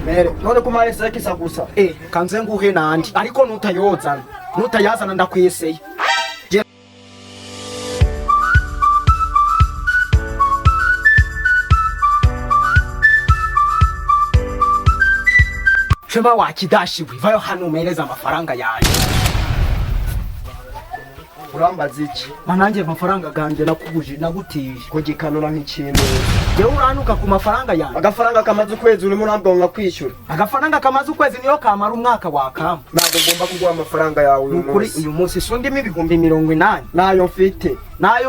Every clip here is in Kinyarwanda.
mere none kumaye sekisa gusa kanze nguhe nandi ariko nutayazana ndakweseye Shema wakidashiwe vayo hano umereza amafaranga yanjye. Urambaza iki? Mananje amafaranga ganje nakubuje nagutije kugikanura nk'ikintu. Yewe uranuka ku mafaranga yanjye. Agafaranga kamaze ukwezi urimo nabwo nkakwishyura. Agafaranga kamaze ukwezi niyo kamara umwaka wakama. Ntabwo ngomba kuguha amafaranga yawe uyu munsi. Kuri uyu munsi sondimo ibihumbi 80. Nayo mfite. Nari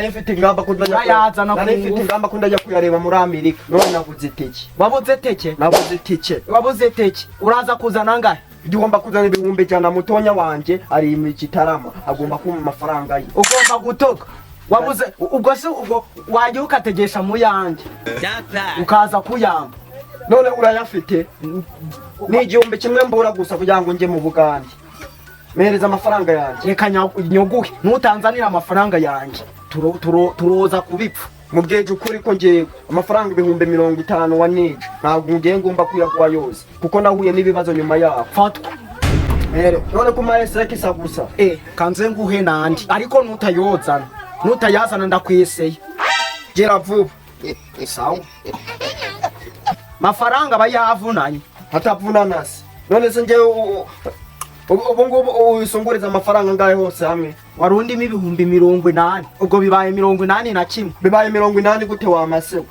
mfite ingamba kundajya kuyareba muri Amerika. None nabuze itike. Wabuze teke? Wabuze teke. Uraza kuzana ngahe? Igomba kuzana ibihumbi jana mutonya wanje ari imikitarama agomba kuma amafaranga ye. Ugomba gutoka. Wabuze ubwo se ubwo waje ukategesha mu yanje. Ukaza kuyamba. None urayafite? Ni igihumbi kimwe mbura gusa kugira ngo nje mu Bugande. Mereza amafaranga yanjye. Reka nyoguhe nutanzanira amafaranga yanjye. Turoza kubipfa. Mubyeje ukuri ko ngiye amafaranga ibihumbi 50 wanije ntabwo ngiye ngomba kuyakuba yose kuko nahuye n'ibibazo nyuma yaho. Fatwa. None kumaye sekisa gusa. Kanze nguhe nandi ariko nutayazana ndakweseye. Gera vuba. Sawa. Mafaranga bayavunanye. Hatavunana se. None se ngiye ubu ngubu usunguriza amafaranga ngahe hose hamwe warundimo ibihumbi 80 ubwo bibaye 81 bibaye 80 gute wamasebo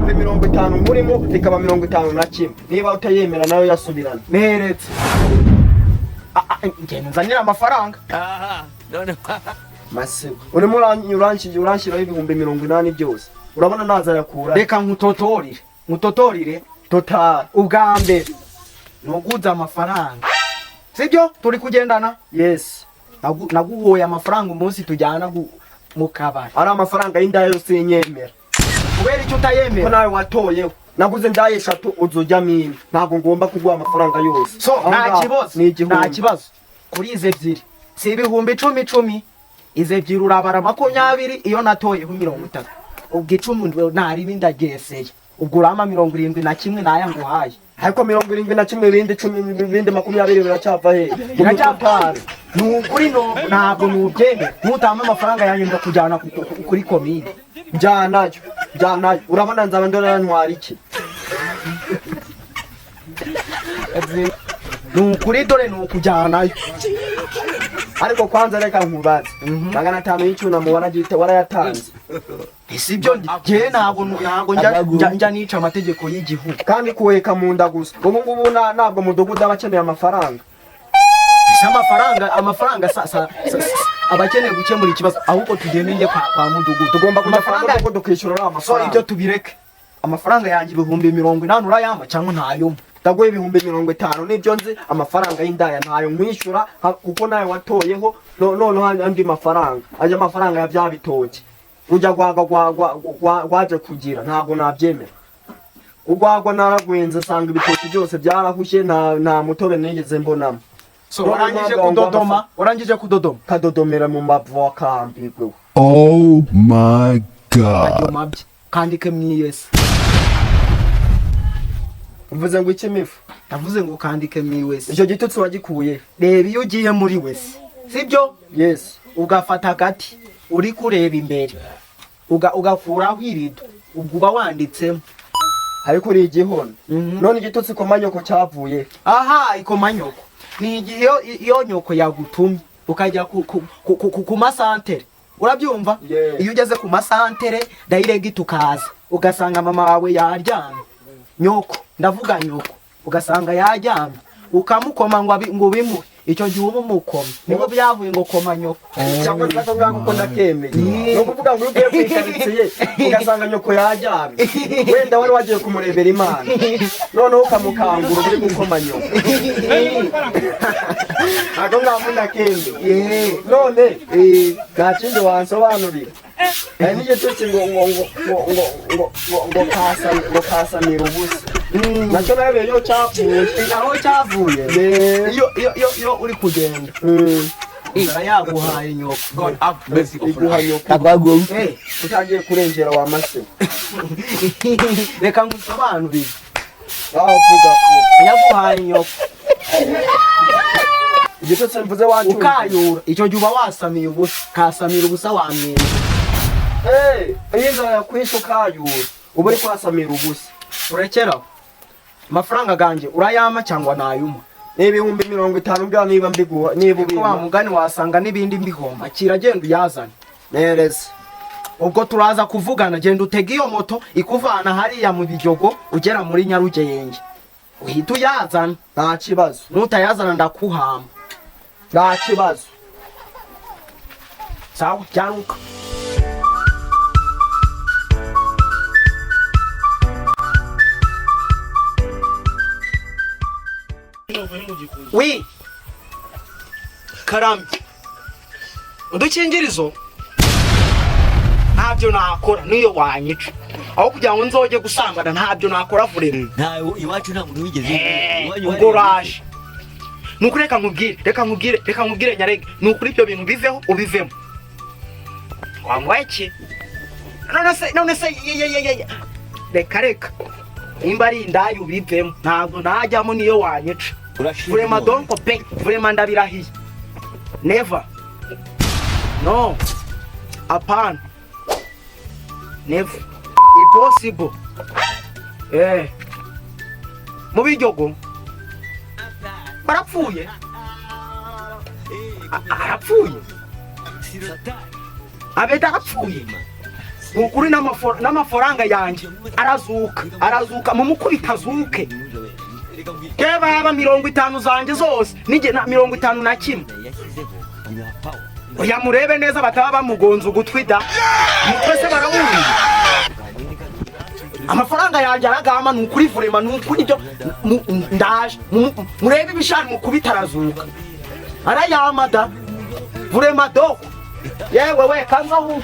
ibihumbi 50 murimo bikaba 51 niba utayemera nayo yasubirana neretse ngene nzanira amafaranga none masebo urimo uranshira ibihumbi 80 byose urabona naza yakura reka nkutotorire total ubwambe nuguza amafaranga sibyo turi kugendana. Yes naguhoye amafaranga umunsi tujyana mu kabari ari amafaranga y'inda yose yenyemera kubera icyo utayemera ko nawe watoyeho naguze ndaye 3 uzujya mimi ntabwo ngomba kuguha amafaranga yose so nta kibazo kuri ize ebyiri si ibihumbi 10 ize ebyiri urabara 20 iyo natoyeho 30 ubwo 10 ntari bindageseye ubwo urama 71 naya nguhaye ariko 71 ibindi 10 ibindi 20 biracyava he biracyapara nukuri ntabwo nubyeme mutama amafaranga yanyu ndakujyana kuri komine byanayo urabona nzaba ndona ntwari iki nukuri dore nukujyanayo ariko kwanza reka nkubaze 500 y'icyunamo warayatanze isibyo ngiye ntabwo njya nica amategeko y'igihugu kandi kuweka mu nda gusa ubu ngubu ntabwo mudugudu abakeneye amafaranga amafaranga sasa abakeneye gukemura ikibazo ahubwo tugende nje kwa mudugudu tugomba kumafaranga ko dukwishyura amafaranga so ibyo tubireke amafaranga yanjye ibihumbi 80 urayama cyangwa ntayo ndaguye ibihumbi 50 nibyo nzi amafaranga y'indaya ntayo nkwishyura kuko nawe watoyeho none andi mafaranga aje amafaranga ya byabitoke ujya gwaje kugira ntabwo nabyemera ugwagwa naragwenze sanga ibitoki byose byarahushe nta mutobe nigeze mbonamo so urangije kudodoma kadodomera mu mbavu kambigwe. Oh my god kandike mwiyese mvuze ngo iki mifu ndavuze ngo kandike mwiyese icyo gitutsi wagikuye reba iyo ugiye muri wese sibyo yes ugafata gati uri kureba imbere ugakuraho irido ubwo uba wanditsemo ariko uri igihona none igitutsi komanyoko cyavuye ikomanyoko ni igihe iyo nyoko yagutumye ukajya ku masantere urabyumva iyo ugeze ku masantere direct ukaza ugasanga mama wawe yaryamye nyoko ndavuga nyoko ugasanga yaryamye ukamukoma ngo bimuhe icyo gihe uba umukoma nibo byavuye ngo koma nyoko cyangwa nako ko ndakemeye no kuvuga ngo ugiye kwikaritsiye ugasanga nyoko yaryamye wenda wari wagiye kumurebera Imana noneho ukamukangura uri gukoma nyoko ako ngaho ndakemeye none gakindi wansobanurira nije tuki ngo kasamira ubusa nacyo nawe yo cyavuye iyo uri kugenda yaguhaye nyoko God have mercy iguha nyoko utangiye kurengera wa mase reka ngusobanurire Wavuga ko yaguhaye nyoko igitotsi mvuze wacu ukayura icyo gihe uba wasamiye ubusa kasamira ubusa wamwira inzara yakwishe ukayura uba uri kwasamira ubusa urekeraho amafaranga ganjye urayama cyangwa nayuma n'ibihumbi 50 bya niba mbiguha niba ubima wa mugani wasanga n'ibindi mbihomba kiragenda uyazana nereza ubwo turaza kuvugana genda utega iyo moto ikuvana hariya mu Biryogo ugera muri Nyarugenge uhita uyazana nta kibazo nutayazana ndakuhamba nta kibazo sawa byaruka wi karame udukingirizo ntabyo nakora niyo wanyica aho kugira ngo nzoge gusambana ntabyo nakora vurema ntawe iwacu nta muntu wigeze ubwo uraje nukuri reka nkubwire nyarege nukuri ibyo bintu biveho ubivemo wamweke none se reka nimba ari indaya ubivemo ntabwo najyamo niyo wanyica vurema donko pe vurema ndabirahiye never no apana never impossible mu Biryogo barapfuye arapfuye Abed arapfuye ukuri n'amafaranga yanjye arazuka mu mukubita azuke keba yaba 50 zanjye zose nige na 51 oya murebe neza bataba bamugonza ugutwi da mutwese barawuri amafaranga yanjye aragama nukuri vurema nukuri byo ndaje murebe ibishari mukubita arazuka arayamada vurema doko yewe we kanza huko